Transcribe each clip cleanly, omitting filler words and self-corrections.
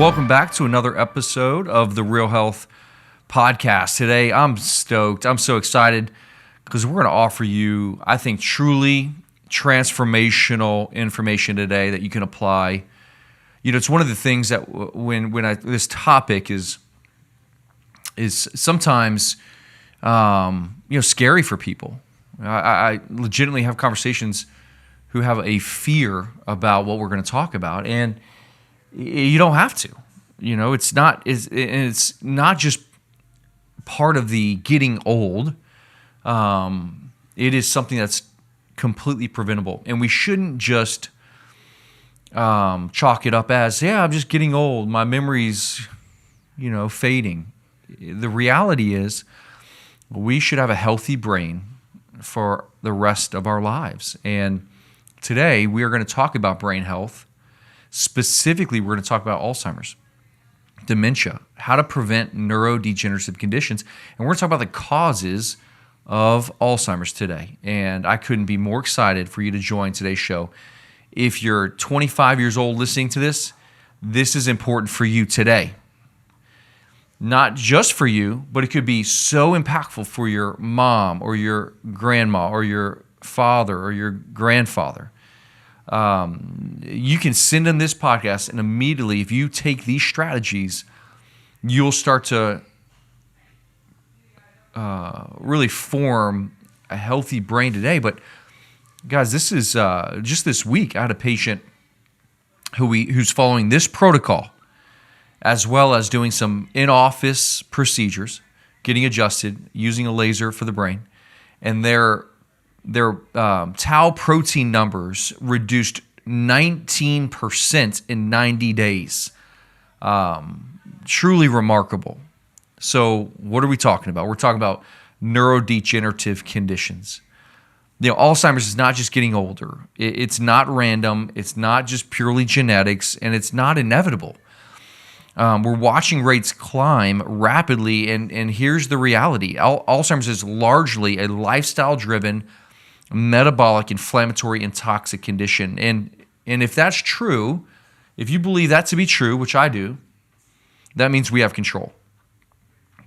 welcome back to another episode of the Real Health Podcast. Today, I'm stoked. I'm so excited because we're going to offer you, I think, truly transformational information today that you can apply. You know, it's one of the things that this topic is sometimes scary for people. I legitimately have conversations who have a fear about what we're going to talk about, and you don't have to. You know, it's not just part of the getting old. It is something that's completely preventable, and we shouldn't just chalk it up as, I'm just getting old. My memory's, fading. The reality is we should have a healthy brain for the rest of our lives. And today we are going to talk about brain health. Specifically, we're going to talk about Alzheimer's, dementia, how to prevent neurodegenerative conditions. And we're going to talk about the causes of Alzheimer's today. And I couldn't be more excited for you to join today's show. If you're 25 years old listening to this, this is important for you today. Not just for you, but it could be so impactful for your mom or your grandma or your father or your grandfather. You can send them this podcast, and immediately, if you take these strategies, you'll start to really form a healthy brain today. But guys, this is just this week, I had a patient who's following this protocol, as well as doing some in-office procedures, getting adjusted, using a laser for the brain, and their tau protein numbers reduced 19% in 90 days. Truly remarkable. So what are we talking about? We're talking about neurodegenerative conditions. Alzheimer's is not just getting older. It's not random. It's not just purely genetics, and it's not inevitable. We're watching rates climb rapidly, and here's the reality. Alzheimer's is largely a lifestyle-driven, metabolic, inflammatory, and toxic condition. And if that's true, if you believe that to be true, which I do, that means we have control.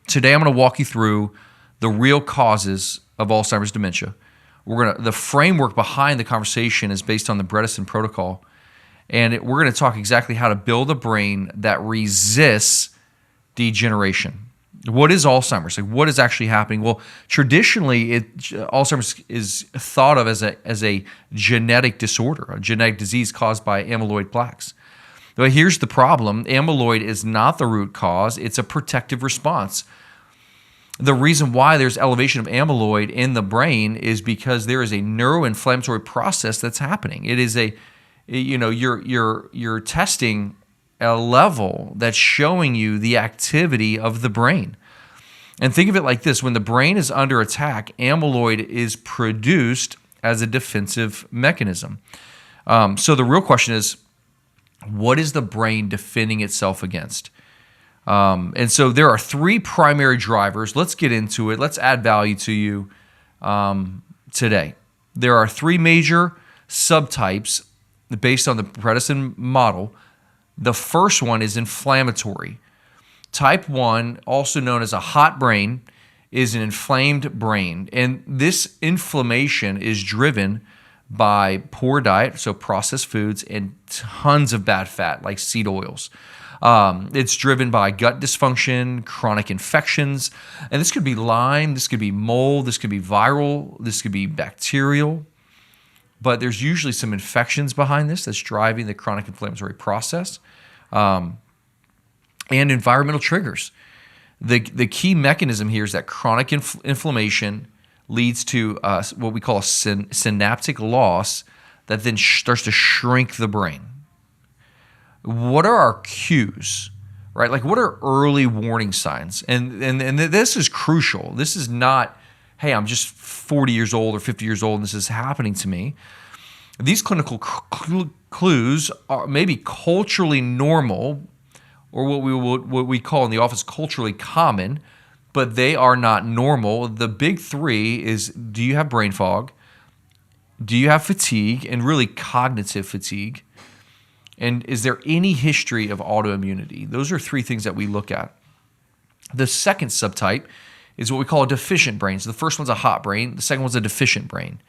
Today, I'm going to walk you through the real causes of Alzheimer's dementia. The framework behind the conversation is based on the Bredesen protocol. And we're going to talk exactly how to build a brain that resists degeneration. What is Alzheimer's? Like, what is actually happening? Well, traditionally, Alzheimer's is thought of as a genetic disorder, a genetic disease caused by amyloid plaques. But here's the problem. Amyloid is not the root cause. It's a protective response. The reason why there's elevation of amyloid in the brain is because there is a neuroinflammatory process that's happening. It is you're testing a level that's showing you the activity of the brain. And think of it like this. When the brain is under attack, amyloid is produced as a defensive mechanism. So the real question is, what is the brain defending itself against? And so there are three primary drivers. Let's get into it. Let's add value to you today. There are three major subtypes based on the Bredesen model. The first one is inflammatory. Type 1, also known as a hot brain, is an inflamed brain. And this inflammation is driven by poor diet, so processed foods, and tons of bad fat, like seed oils. It's driven by gut dysfunction, chronic infections, and this could be Lyme, this could be mold, this could be viral, this could be bacterial. But there's usually some infections behind this that's driving the chronic inflammatory process, and environmental triggers. The key mechanism here is that chronic inflammation leads to what we call a synaptic loss that then starts to shrink the brain. What are our cues, right? Like, what are early warning signs? And this is crucial. This is not, hey, I'm just 40 years old or 50 years old and this is happening to me. These clinical clues are maybe culturally normal, or what we call in the office culturally common, but they are not normal. The big three is, do you have brain fog? Do you have fatigue, and really cognitive fatigue? And is there any history of autoimmunity? Those are three things that we look at. The second subtype is what we call a deficient brain. So the first one's a hot brain. The second one's a deficient brain.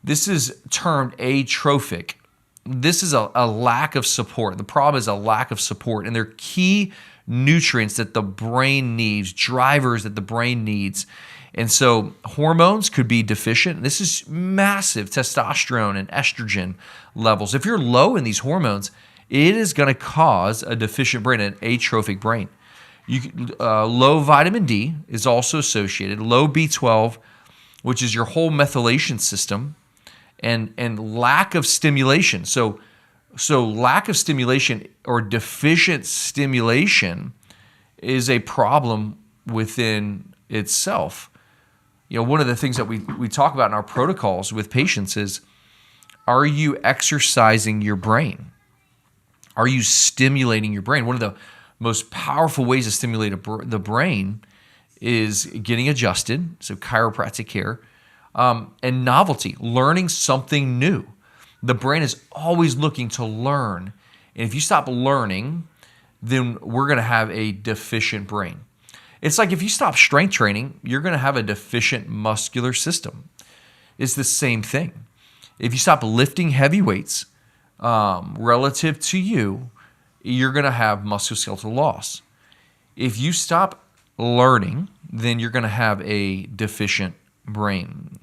This is termed atrophic. This is a lack of support. The problem is a lack of support. And they're key nutrients that the brain needs, drivers that the brain needs. And so hormones could be deficient. This is massive testosterone and estrogen levels. If you're low in these hormones, it is going to cause a deficient brain, an atrophic brain. Low vitamin D is also associated. Low B12, which is your whole methylation system, and lack of stimulation. So lack of stimulation or deficient stimulation is a problem within itself. One of the things that we talk about in our protocols with patients is, are you exercising your brain? Are you stimulating your brain? One of the most powerful ways to stimulate the brain is getting adjusted, so chiropractic care, and novelty, learning something new. The brain is always looking to learn. And if you stop learning, then we're going to have a deficient brain. It's like if you stop strength training, you're going to have a deficient muscular system. It's the same thing. If you stop lifting heavy weights relative to you're going to have musculoskeletal loss. If you stop learning, then you're going to have a deficient brain.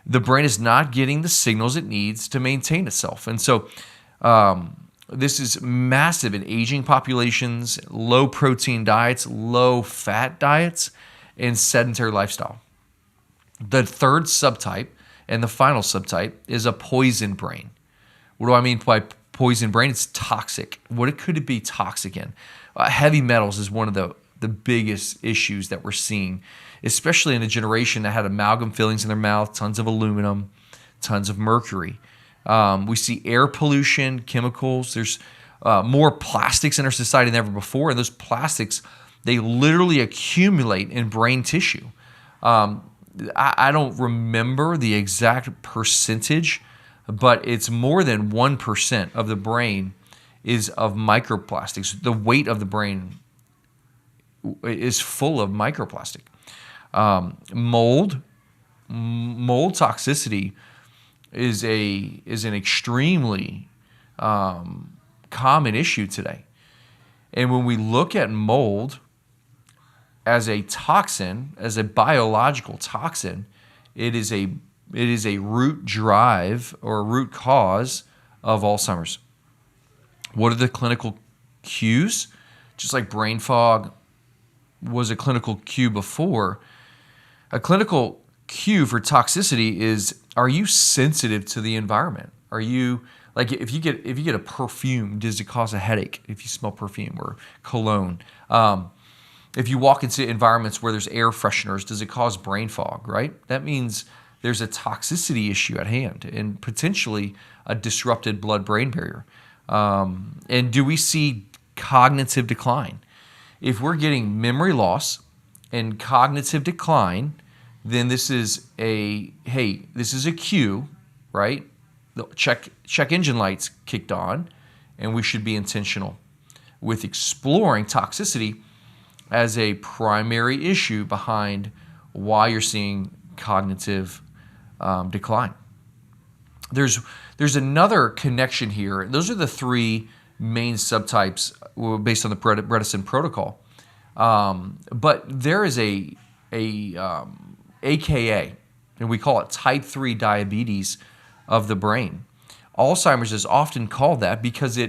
The brain is not getting the signals it needs to maintain itself. And so this is massive in aging populations, low protein diets, low fat diets, and sedentary lifestyle. The third subtype and the final subtype is a poison brain. What do I mean by poison brain? It's toxic. What could it be toxic in? Heavy metals is one of the biggest issues that we're seeing, especially in a generation that had amalgam fillings in their mouth, tons of aluminum, tons of mercury. We see air pollution, chemicals. There's more plastics in our society than ever before, and those plastics, they literally accumulate in brain tissue. I don't remember the exact percentage, but it's more than 1% of the brain is of microplastics. The weight of the brain is full of microplastic. Mold toxicity is an extremely common issue today. And when we look at mold as a toxin, as a biological toxin, it is a root drive or a root cause of Alzheimer's. What are the clinical cues? Just like brain fog was a clinical cue before, a clinical cue for toxicity is, are you sensitive to the environment? Are you, like, if you get a perfume, does it cause a headache if you smell perfume or cologne? If you walk into environments where there's air fresheners, does it cause brain fog, right? That means there's a toxicity issue at hand and potentially a disrupted blood-brain barrier. And do we see cognitive decline? If we're getting memory loss and cognitive decline, then this is a cue, right? The check engine lights kicked on, and we should be intentional with exploring toxicity as a primary issue behind why you're seeing cognitive decline. There's another connection here. Those are the three main subtypes based on the Bredesen protocol. But there is a AKA, and we call it type 3 diabetes of the brain. Alzheimer's is often called that because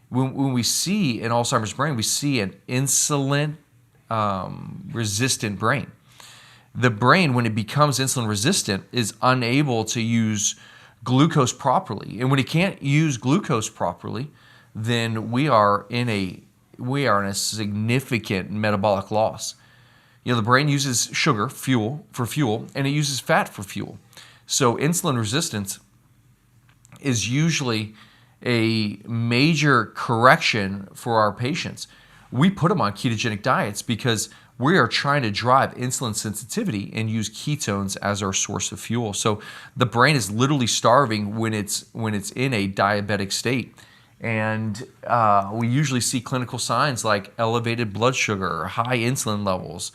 when we see an Alzheimer's brain, we see an insulin resistant brain. The brain, when it becomes insulin resistant, is unable to use glucose properly. And when it can't use glucose properly, then we are in a significant metabolic loss. The brain uses sugar for fuel, and it uses fat for fuel. So insulin resistance is usually a major correction for our patients. We put them on ketogenic diets because we are trying to drive insulin sensitivity and use ketones as our source of fuel. So the brain is literally starving when it's in a diabetic state. And we usually see clinical signs like elevated blood sugar, high insulin levels,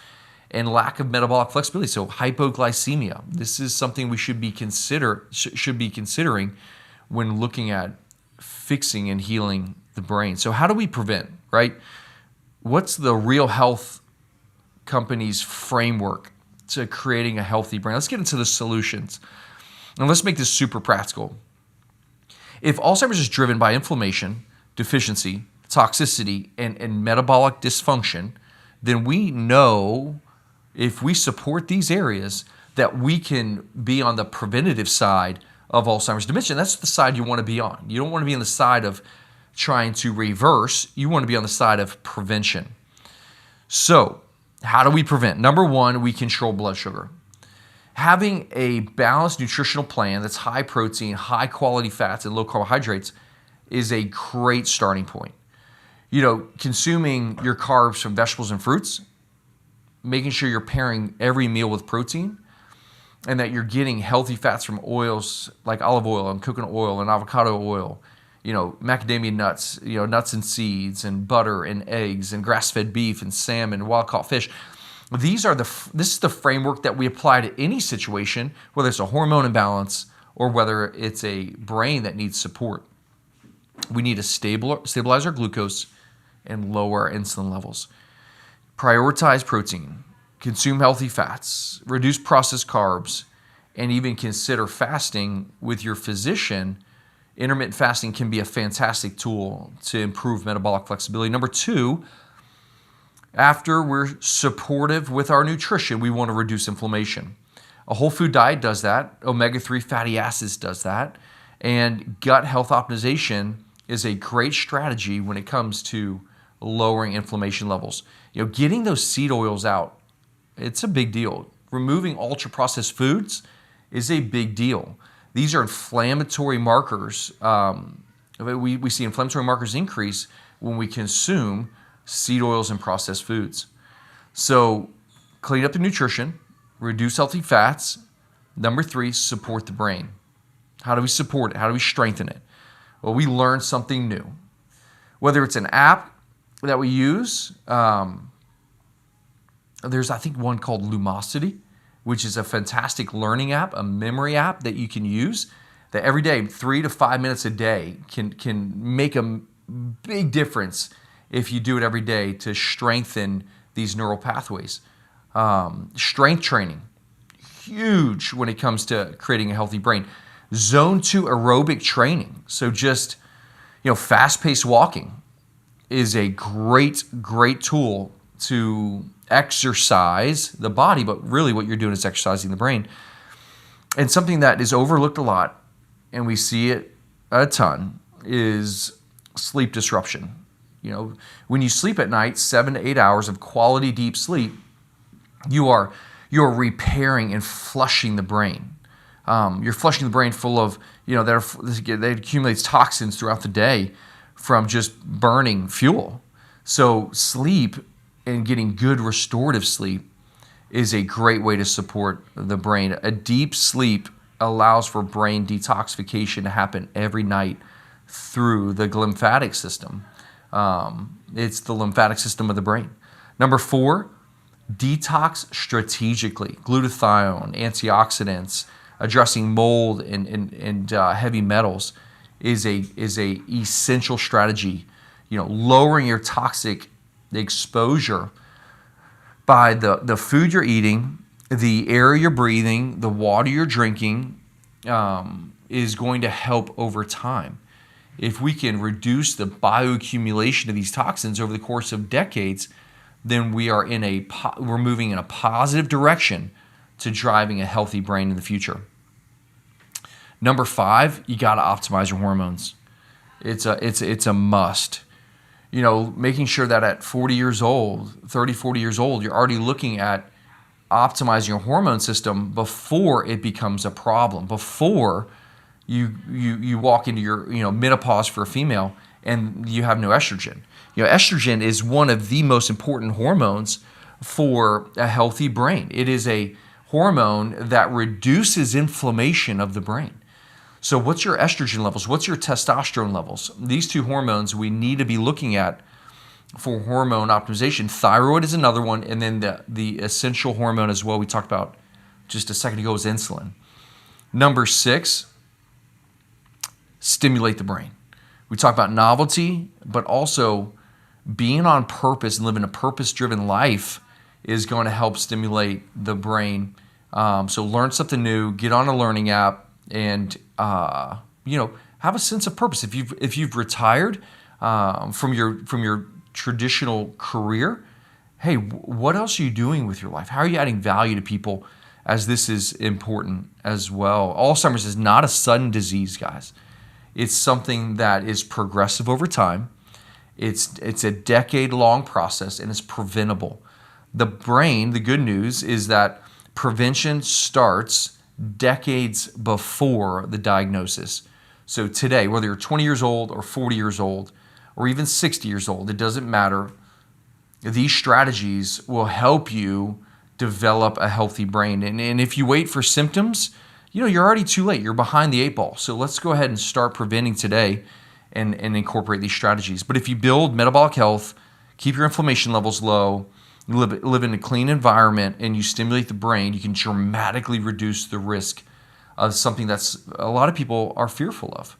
and lack of metabolic flexibility. So hypoglycemia. This is something we should be considering when looking at fixing and healing the brain. So how do we prevent, right? What's the Real Health company's framework to creating a healthy brain? Let's get into the solutions. And let's make this super practical. If Alzheimer's is driven by inflammation, deficiency, toxicity, and metabolic dysfunction, then we know if we support these areas that we can be on the preventative side of Alzheimer's dementia. That's the side you want to be on. You don't want to be on the side of trying to reverse. You want to be on the side of prevention. So how do we prevent? Number one, we control blood sugar. Having a balanced nutritional plan that's high protein, high quality fats, and low carbohydrates is a great starting point. Consuming your carbs from vegetables and fruits, making sure you're pairing every meal with protein, and that you're getting healthy fats from oils like olive oil and coconut oil and avocado oil, macadamia nuts, nuts and seeds, and butter and eggs and grass-fed beef and salmon, wild-caught fish. This is the framework that we apply to any situation, whether it's a hormone imbalance or whether it's a brain that needs support. We need to stabilize our glucose and lower our insulin levels. Prioritize protein, consume healthy fats, reduce processed carbs, and even consider fasting with your physician. Intermittent fasting can be a fantastic tool to improve metabolic flexibility. Number two, after we're supportive with our nutrition, we want to reduce inflammation. A whole food diet does that. Omega-3 fatty acids does that. And gut health optimization is a great strategy when it comes to lowering inflammation levels. Getting those seed oils out, it's a big deal. Removing ultra-processed foods is a big deal. These are inflammatory markers. We see inflammatory markers increase when we consume seed oils and processed foods. So clean up the nutrition, reduce healthy fats. Number three, support the brain. How do we support it? How do we strengthen it? Well, we learn something new. Whether it's an app that we use, there's I think one called Lumosity, which is a fantastic learning app, a memory app that you can use that every day, 3 to 5 minutes a day can make a big difference if you do it every day to strengthen these neural pathways. Strength training, huge when it comes to creating a healthy brain. Zone 2 aerobic training, so just fast-paced walking is a great tool to exercise the body, but really what you're doing is exercising the brain. And something that is overlooked a lot, and we see it a ton, is sleep disruption. When you sleep at night, 7 to 8 hours of quality deep sleep, you're repairing and flushing the brain. You're flushing the brain full of, that accumulates toxins throughout the day from just burning fuel. So sleep and getting good restorative sleep is a great way to support the brain. A deep sleep allows for brain detoxification to happen every night through the lymphatic system. It's the lymphatic system of the brain. Number 4, detox strategically. Glutathione, antioxidants, addressing mold and heavy metals is a essential strategy. Lowering your toxic exposure by the food you're eating, the air you're breathing, the water you're drinking, is going to help over time. If we can reduce the bioaccumulation of these toxins over the course of decades, then we're moving in a positive direction to driving a healthy brain in the future. Number 5, you got to optimize your hormones. It's a must. Making sure that at 40 years old, 30, 40 years old, you're already looking at optimizing your hormone system before it becomes a problem, before you walk into your menopause for a female and you have no estrogen. Estrogen is one of the most important hormones for a healthy brain. It is a hormone that reduces inflammation of the brain. So what's your estrogen levels? What's your testosterone levels? These two hormones we need to be looking at for hormone optimization. Thyroid is another one, and then the essential hormone as well we talked about just a second ago is insulin. Number 6, stimulate the brain. We talk about novelty, but also being on purpose and living a purpose-driven life is going to help stimulate the brain. So learn something new, get on a learning app, and have a sense of purpose. If you've retired from your traditional career, hey, what else are you doing with your life? How are you adding value to people? As this is important as well. Alzheimer's is not a sudden disease, guys. It's something that is progressive over time. It's a decade-long process, and it's preventable. The brain, the good news is that prevention starts decades before the diagnosis. So today, whether you're 20 years old or 40 years old or even 60 years old, it doesn't matter. These strategies will help you develop a healthy brain. And if you wait for symptoms, you're already too late. You're behind the 8 ball. So let's go ahead and start preventing today and incorporate these strategies. But if you build metabolic health, keep your inflammation levels low, live in a clean environment, and you stimulate the brain, you can dramatically reduce the risk of something that's a lot of people are fearful of.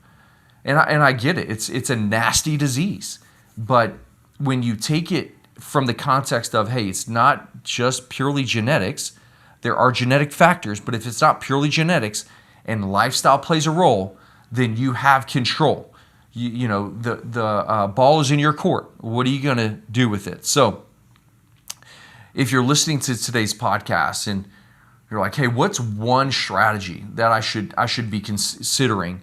And I get it. It's a nasty disease. But when you take it from the context of, hey, it's not just purely genetics. There are genetic factors, but if it's not purely genetics and lifestyle plays a role, then you have control. The ball is in your court. What are you going to do with it? So if you're listening to today's podcast and you're like, hey, what's one strategy that I should be considering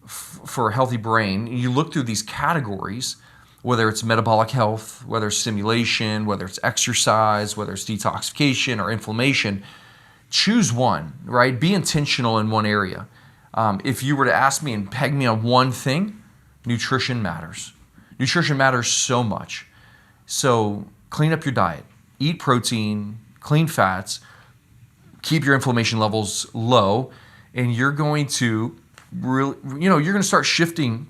for a healthy brain? You look through these categories, whether it's metabolic health, whether it's stimulation, whether it's exercise, whether it's detoxification or inflammation, choose one, right? Be intentional in one area. If you were to ask me and peg me on one thing, nutrition matters. Nutrition matters so much. So clean up your diet. Eat protein, clean fats, keep your inflammation levels low, and you're going to really, you're going to start shifting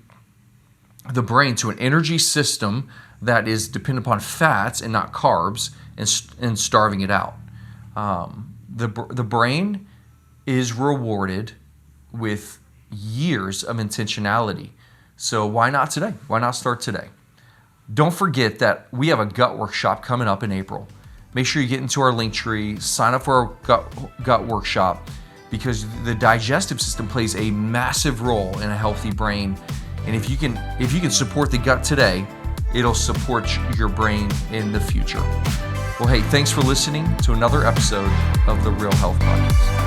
the brain to an energy system that is dependent upon fats and not carbs, and starving it out. The brain is rewarded with years of intentionality. So why not today? Why not start today? Don't forget that we have a gut workshop coming up in April. Make sure you get into our link tree, sign up for our gut workshop, because the digestive system plays a massive role in a healthy brain. And if you can support the gut today, it'll support your brain in the future. Well, hey, thanks for listening to another episode of the Real Health Podcast.